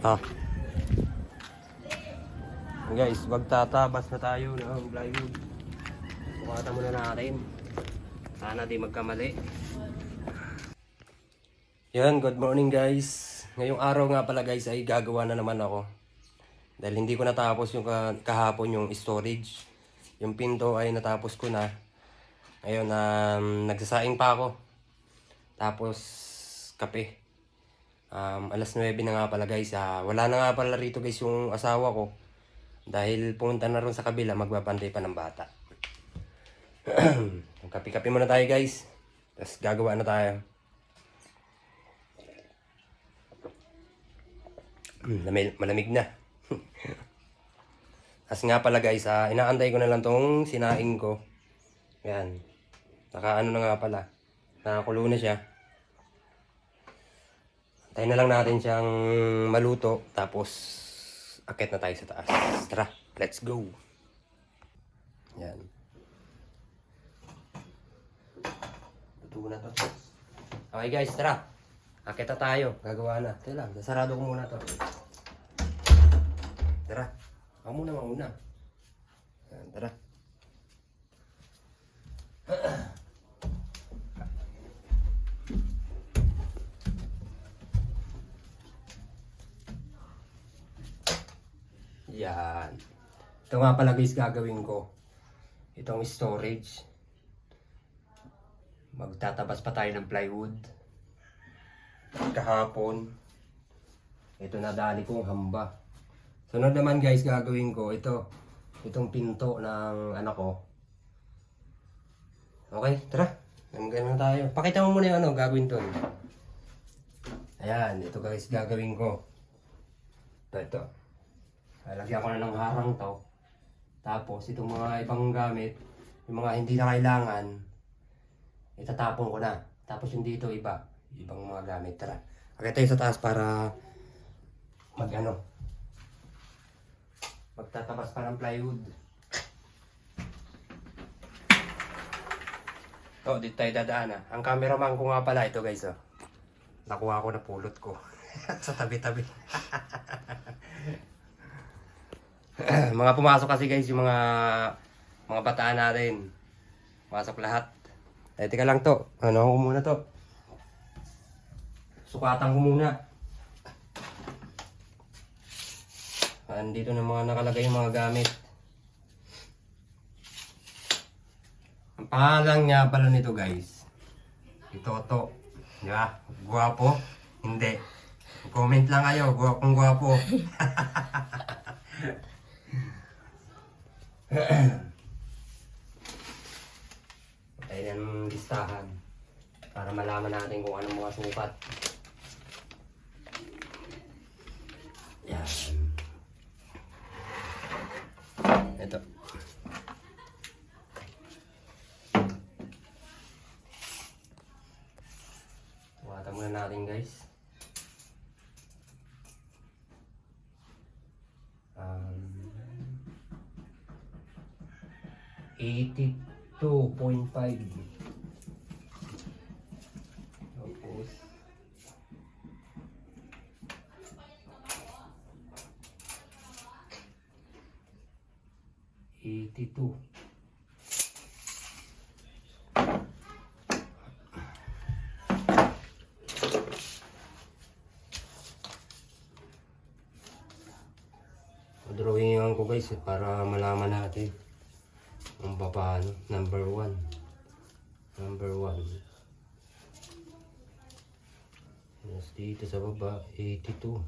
Ah. Guys, magtatabas na tayo ng plywood. Sukatan muna natin. Sana di magkamali. Yan, good morning guys. Ngayong araw nga pala guys ay gagawa na naman ako. Dahil hindi ko natapos yung kahapon yung storage. Yung pinto ay natapos ko na. Ngayon, nagsasaing pa ako. Tapos, kape. Alas 9 na nga pala guys. Wala na nga pala rito guys yung asawa ko. Dahil pumunta na rin sa kabila, magbabantay pa ng bata. Kape-kape muna tayo guys. Tapos gagawa na tayo. Malamig na. Tapos nga pala guys, inaantay ko na lang tong sinaing ko. Yan. Nakaano na nga pala. Nakakulo na siya. Antayin na lang natin siyang maluto. Tapos akit na tayo sa taas. Tara, let's go. Yan. Luto na to. Okay guys, tara. Akit na tayo. Gagawa na. Teka lang, nasarado ko muna to. Tara. Ako muna mauna. Yan, tara. Yan. Ito nga pala guys gagawin ko. Itong storage. Magtatabas pa tayo ng plywood. Kahapon. Ito nadali kong hamba. Sunod naman guys gagawin ko ito. Itong pinto ng anak ko. Okay, tara. Ganun tayo. Pakita mo muna yung gagawin to. Ayan, ito guys gagawin ko. Ito. Lagyan ko na ng harang to. Tapos itong mga ibang gamit, yung mga hindi na kailangan, itatapon ko na. Tapos yung dito ibang mga gamit. Tara. Akit tayo sa taas para magtatabas pa ng plywood. Dito tayo dadaan. Ang cameraman ko nga pala ito guys. Nakuha ko na pulot ko. Sa tabi-tabi. Mga pumasok kasi guys yung mga bataan natin. Pumasok lahat. Teka lang to. Ano ko muna to. Sukatan ko muna. Andito na mga nakalagay yung mga gamit. Ang pangalan nga pala nito guys. Ito to. Di ba? Guwapo? Hindi. Comment lang kayo. Guwapong guwapo. Tayo ng listahan para malaman natin kung anong mga sukat. Yan. Ito. Tuwatan muna natin guys. 82.5. Tapos 82. Drawingan ko guys para malaman natin ang paano. Number 1. Yes, dito sa baba 82.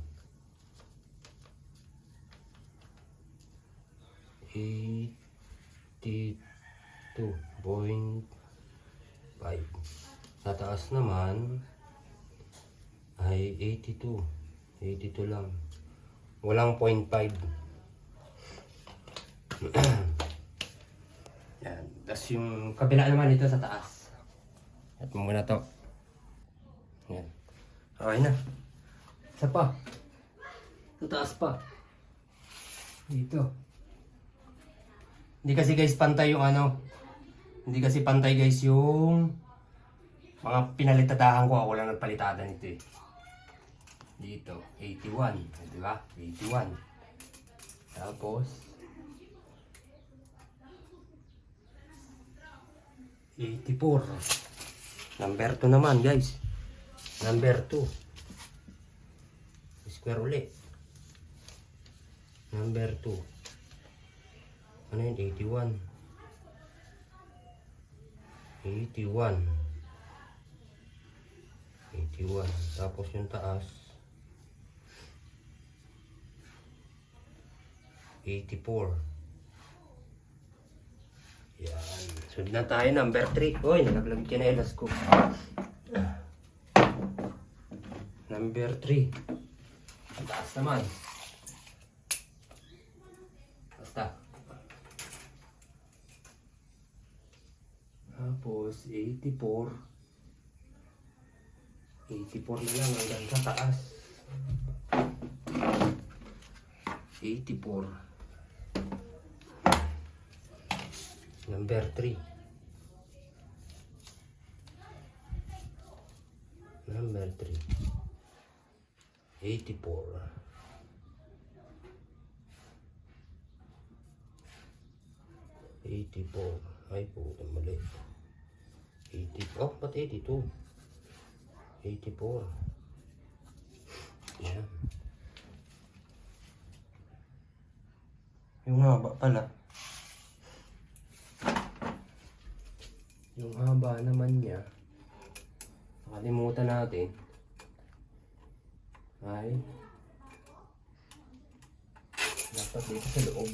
82.5. Sa taas naman ay 82 lang, walang 0.5. Yan. Tapos yung kabila naman dito sa taas. At muna to. Yan. Okay na. Isa pa. Sa taas pa. Dito. Hindi kasi guys pantay yung Hindi kasi pantay guys yung mga pinalitadahan ko. Ako lang nagpalitada nito eh. Dito, 81. Di ba? 81. Tapos, 84. Number 2 naman, guys. Number 2. Square ulit. Number 2. Ano yun? 81. 81. 81. Tapos yung taas, 84. Yan. Sunod na tayo, number 3. Uy, nalaglag chinelas ko. Number 3. Ang taas naman. Basta. Tapos, 84. 84 na lang hanggang sa taas. 84. Number 3. Number 3. 84. 84. Ay puta, mali. 80. Oh, ba't 82? 84. Yan. Yung haba pala. Yung haba naman niya, nakalimutan natin, ay dapat dito sa loob.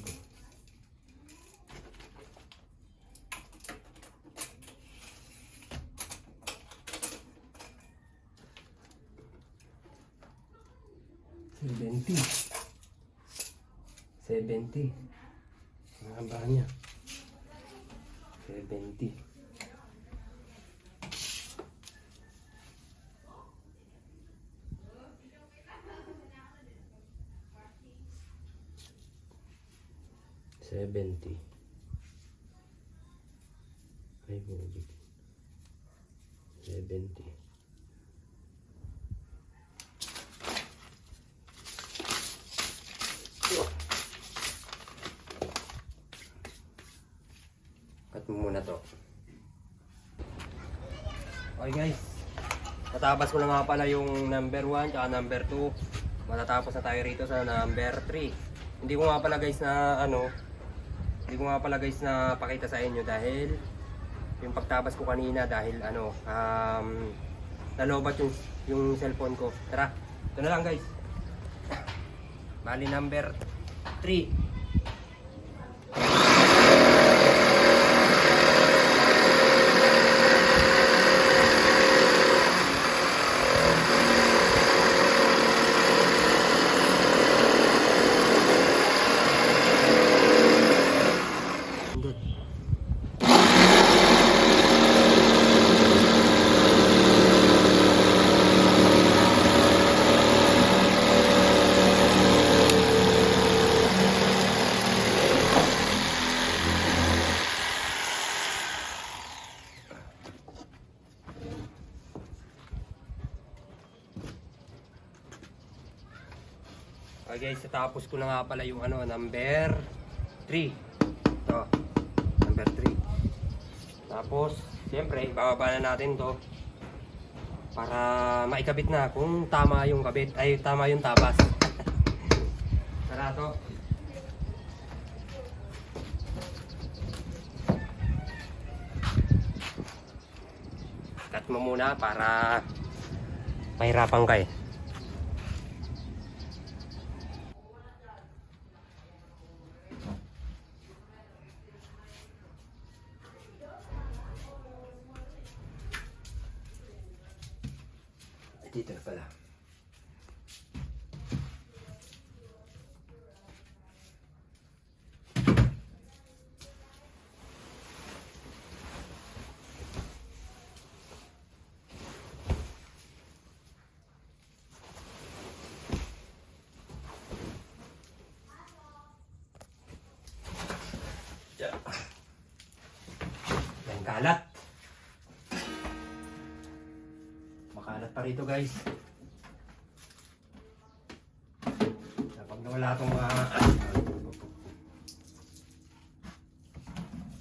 Seventy. Ang haba niya. 70. Ay, bubig. 70. Cut mo muna to. Okay guys, natapos ko na nga pala yung number 1 at number 2. Matatapos na tayo rito sa number 3. Hindi ko nga pala guys na pakita sa inyo dahil yung pagtabas ko kanina dahil nalobat yung cellphone ko. Tara, ito na lang guys. Bali number 3. Okay guys, tapos ko na nga pala yung number 3. Ito, number 3. Tapos, siyempre, bababa na natin to para maikabit na kung tama yung kabit, ay tama yung tapas. Tara to. Cut mo muna para mahirapan kayo. Dito na pala. Ang kalat. Makalat pa rito guys. nawala itong mga...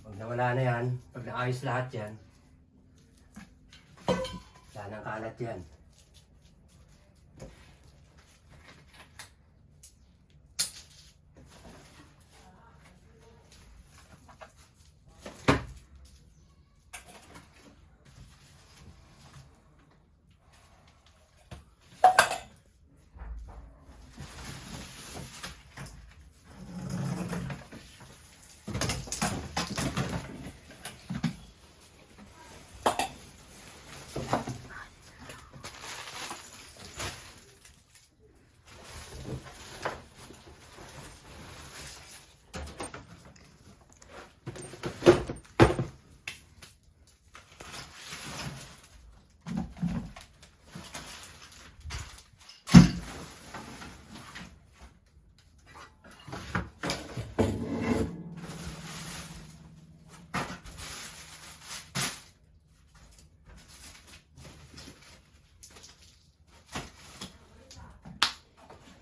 Pag nawala na yan, pag naayos lahat yan, wala nang kalat yan.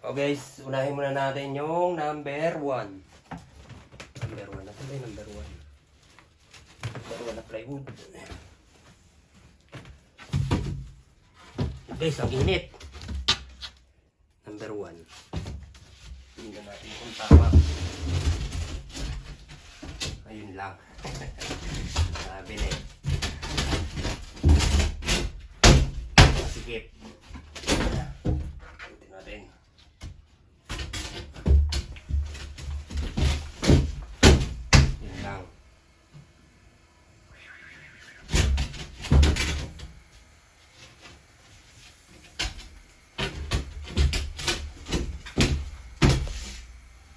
O guys, unahin muna natin yung number 1. Number 1 na pala, number 1. Number 1 na plywood. Guys, ang init. Number 1. Tingnan natin kung tama. Ayun lang. Sabi na eh. Masikip. Tingnan natin.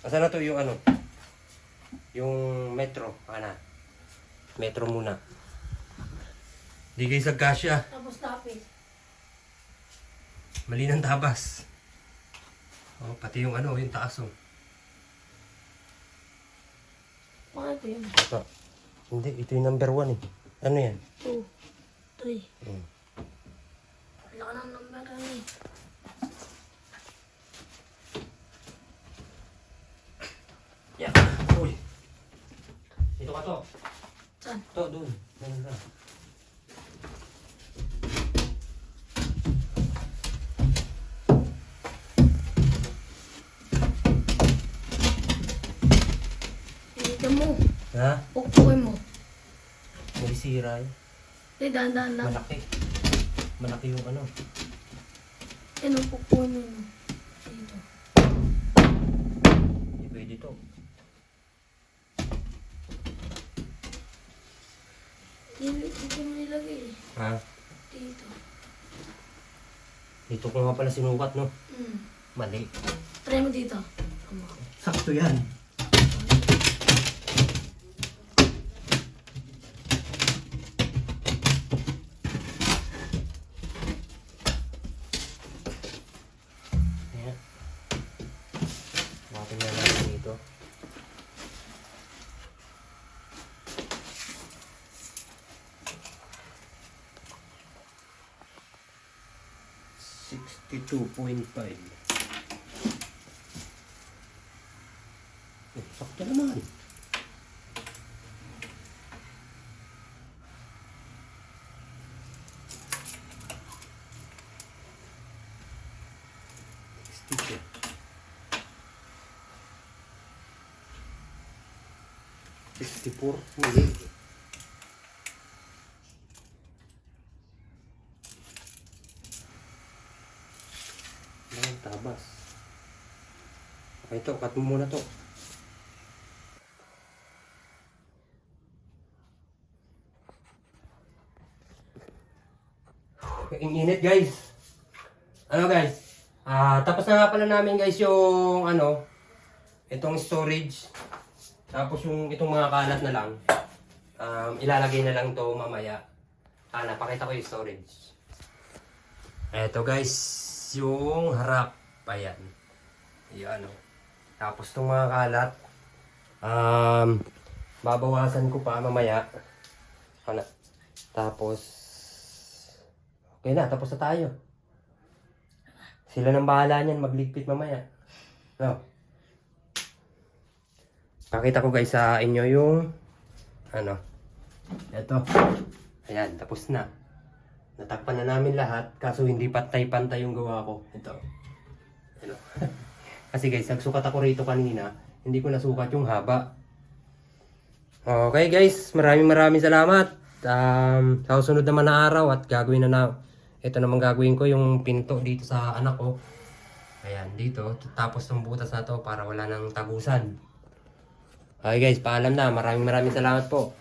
Asan na to yung ano? Yung metro. Ana. Metro muna. Di kayo sa kasya. Tapos tapis. Mali ng tabas. Oh, pati yung ano, yung taas oh. Bakit yun? Ito. Hindi, ito yung number 1 eh. Ano yan? 2, 3. Hmm. Wala ka ng number ano eh. Yeah. Uy. Dito ka to. Saan? To, dun. Dun ka. Ilitan mo. Ha? Pukpukin mo. May sira eh. Hindi, dahan-dahan lang. Malaki. Malaki yung ano. Yan ang pukpukin mo yun. Dito. Hindi pwede to. Dito mo nilagay eh. Ha? Dito. Dito ko nga pala sinukat no. Mali. Try mo dito. Sakto yan. Ayan. Bakit na natin dito. $62.5. Oh, sakto naman. Sticker. 64. Mali. Ang tabas. Okay, ito, cut mo muna to. Ang init guys. Ano guys? Tapos na nga pala namin guys yung ano, itong storage. Tapos yung itong mga kalat na lang. Ilalagay na lang to mamaya. Napakita ko yung storage. Eto guys, yung harap. Ayan. Ayan o. Tapos itong mga kalat. Babawasan ko pa mamaya. Tapos okay na, tapos na tayo. Sila nang bahala niyan, magligpit mamaya. No? Pakita ko guys sa inyo yung ano. Ito. Ayan, tapos na. Natakpan na namin lahat. Kaso hindi pantay-pantay yung gawa ko. Ito. Ano. Kasi guys, nagsukat ako rito kanina. Hindi ko nasukat yung haba. Okay guys, maraming salamat. Sa susunod naman na araw at gagawin na ito naman gagawin ko yung pinto dito sa anak ko. Ayan, dito. Tapos ng butas na to para wala nang tagusan. Okay guys, paalam na. Maraming salamat po.